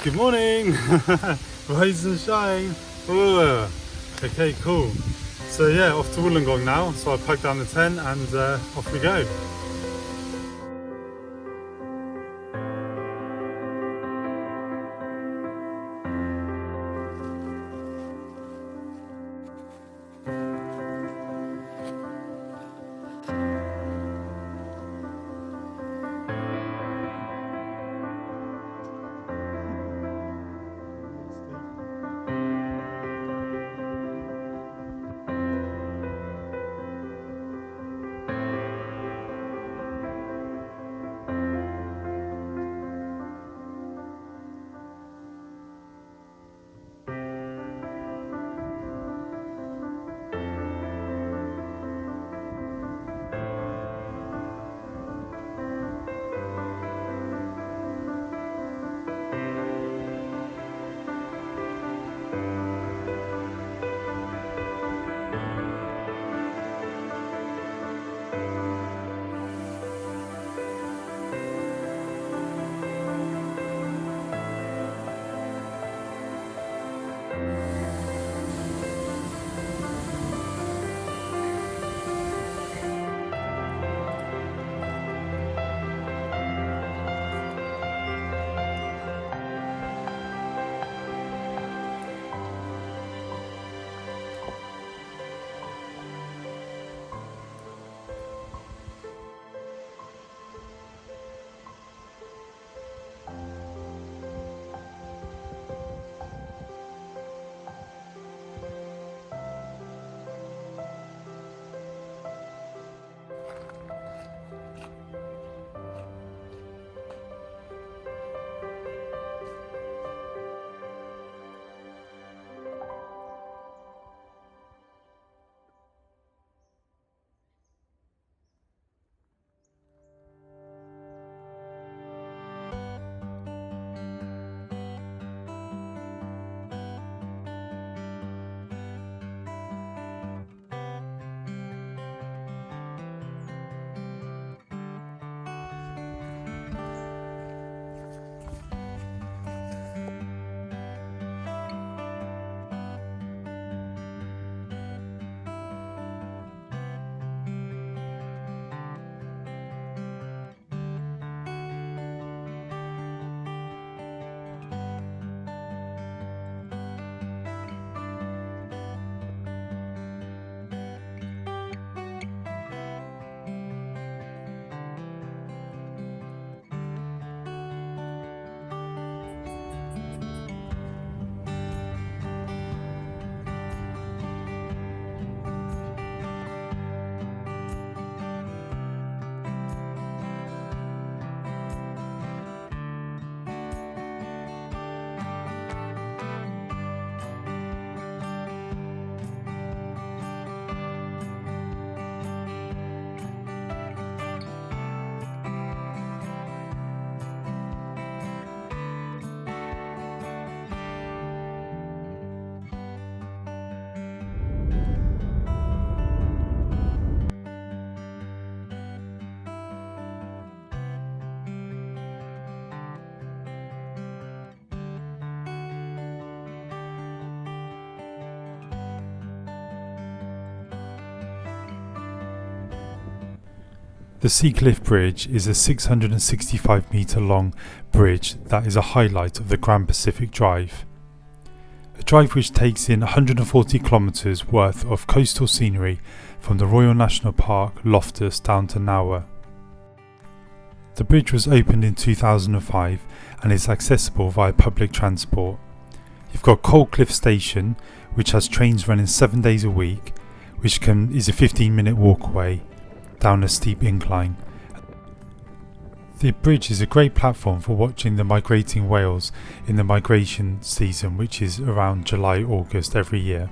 Good morning. Rise and shine. Ooh. Okay, cool. So yeah, off to Wollongong now. So I packed down the tent and off we go. The Seacliff Bridge is a 665 metre long bridge that is a highlight of the Grand Pacific Drive. A drive which takes in 140 kilometres worth of coastal scenery from the Royal National Park, Loftus down to Naur. The bridge was opened in 2005 and is accessible via public transport. You've got Coldcliff Station, which has trains running 7 days a week, which is a 15-minute walk away down a steep incline. The bridge is a great platform for watching the migrating whales in the migration season, which is around July-August every year.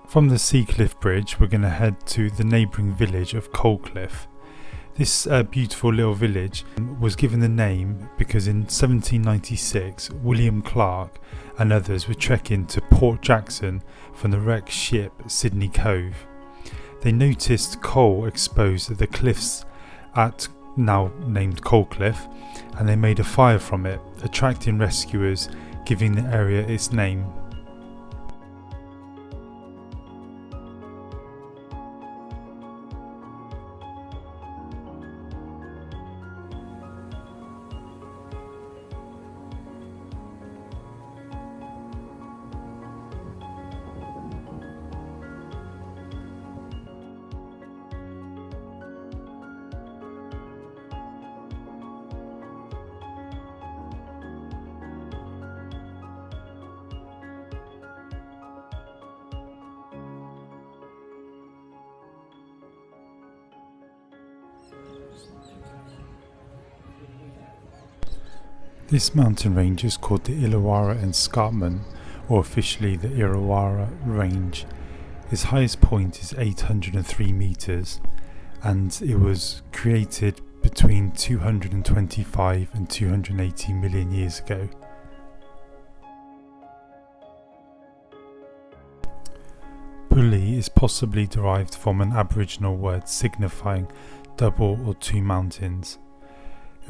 From the Seacliff Bridge, we're going to head to the neighbouring village of Coldcliff. This beautiful little village was given the name because in 1796 William Clark and others were trekking to Port Jackson from the wrecked ship Sydney Cove. They noticed coal exposed at the cliffs at now named Coal Cliff, and they made a fire from it, attracting rescuers, giving the area its name. This mountain range is called the Illawarra Escarpment, or officially the Illawarra Range. Its highest point is 803 metres, and it was created between 225 and 280 million years ago. Bulli is possibly derived from an Aboriginal word signifying double or two mountains.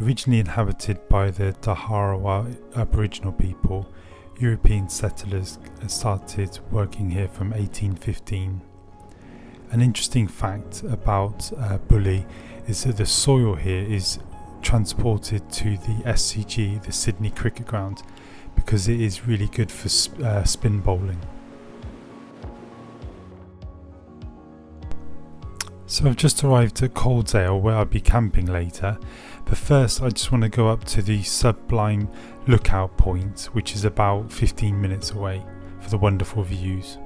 Originally inhabited by the Daharawa Aboriginal people, European settlers started working here from 1815. An interesting fact about Bulli is that the soil here is transported to the SCG, the Sydney Cricket Ground, because it is really good for spin bowling. So I've just arrived at Coledale, where I'll be camping later, but first I just want to go up to the Sublime Lookout Point, which is about 15 minutes away, for the wonderful views.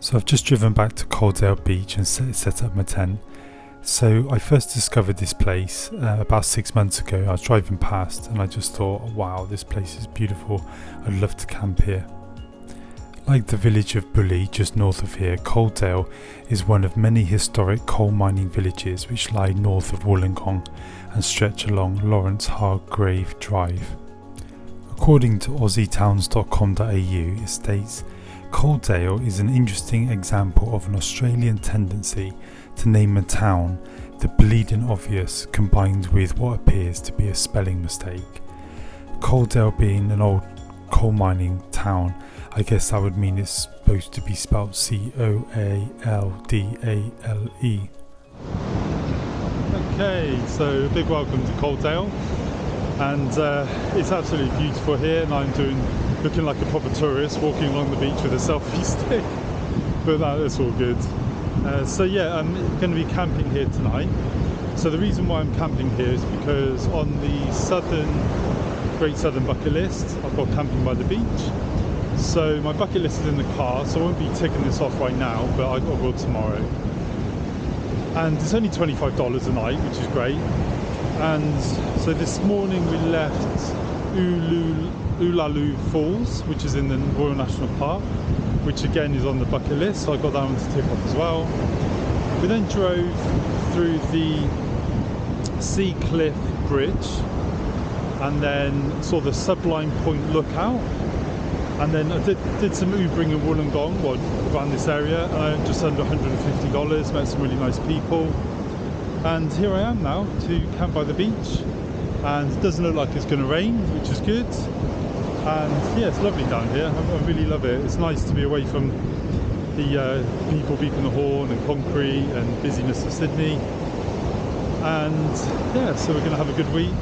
So I've just driven back to Coledale Beach and set up my tent. So I first discovered this place about 6 months ago. I was driving past and I just thought, wow, this place is beautiful. I'd love to camp here. Like the village of Bulli just north of here, Coledale is one of many historic coal mining villages which lie north of Wollongong and stretch along Lawrence Hargrave Drive. According to aussietowns.com.au, it states, Coledale is an interesting example of an Australian tendency to name a town the bleeding obvious combined with what appears to be a spelling mistake. Coledale being an old coal mining town, I guess that would mean it's supposed to be spelled C-O-A-L-D-A-L-E. Okay, so a big welcome to Coledale, and it's absolutely beautiful here, and I'm looking like a proper tourist walking along the beach with a selfie stick, but that's all good. So yeah, I'm going to be camping here tonight. So the reason why I'm camping here is because on the Great Southern bucket list, I've got camping by the beach. So my bucket list is in the car, so I won't be ticking this off right now, but I will tomorrow. And it's only $25 a night, which is great. And so this morning we left Uloola Falls, which is in the Royal National Park, which again is on the bucket list, so I got that one to tick off as well. We then drove through the Sea Cliff Bridge and then saw the Sublime Point lookout, and then I did some Ubering in Wollongong, around this area, just under $150, met some really nice people. And here I am now to camp by the beach, and it doesn't look like it's going to rain, which is good. And yeah, it's lovely down here. I really love it. It's nice to be away from the people beeping the horn and concrete and busyness of Sydney. And yeah, so we're going to have a good week.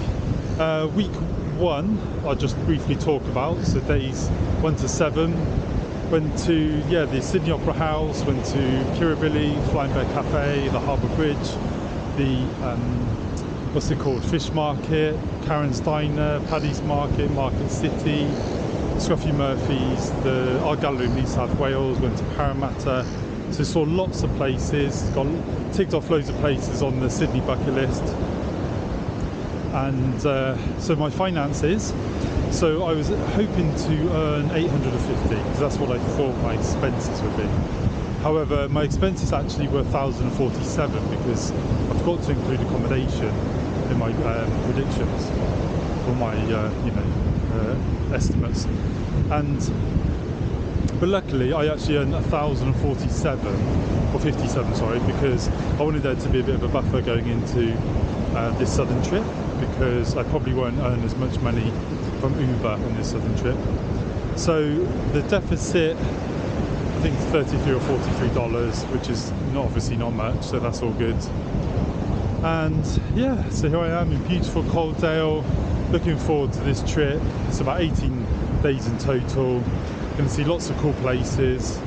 Week 1 I'll just briefly talk about. So days 1 to 7, went to the Sydney Opera House, went to Kirribilli, Flying Bear Cafe, the Harbour Bridge, the what's it called, Fish Market, Karen's Diner, Paddy's Market, Market City, Scruffy Murphy's, the Art Gallery in New South Wales, went to Parramatta. So saw lots of places, got ticked off loads of places on the Sydney bucket list. And so my finances, so I was hoping to earn 850 because that's what I thought my expenses would be. However, my expenses actually were 1,047 because I forgot to include accommodation in my predictions or my estimates. But luckily I actually earned 1,047 or 57, sorry, because I wanted there to be a bit of a buffer going into this southern trip, because I probably won't earn as much money from Uber on this southern trip. So the deficit, I think it's $33 or $43, which is obviously not much, so that's all good. And yeah, so here I am in beautiful Coledale, looking forward to this trip. It's about 18 days in total. Going to see lots of cool places.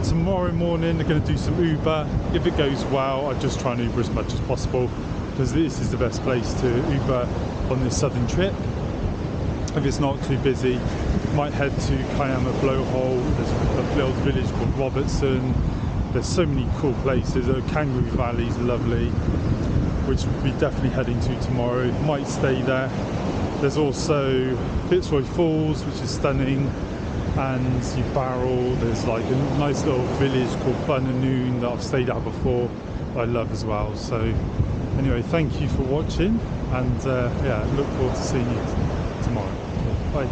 Tomorrow morning they're going to do some Uber. If it goes well, I'll just try and Uber as much as possible, because this is the best place to Uber on this southern trip. If it's not too busy, might head to Kiama Blowhole. There's a little village called Robertson. There's so many cool places. Kangaroo Valley's lovely, which we'll be definitely heading to tomorrow. Might stay there. There's also Fitzroy Falls, which is stunning, and you barrel. There's like a nice little village called Bunanoon that I've stayed at before, I love as well. So anyway, thank you for watching, and look forward to seeing you tomorrow. Bye.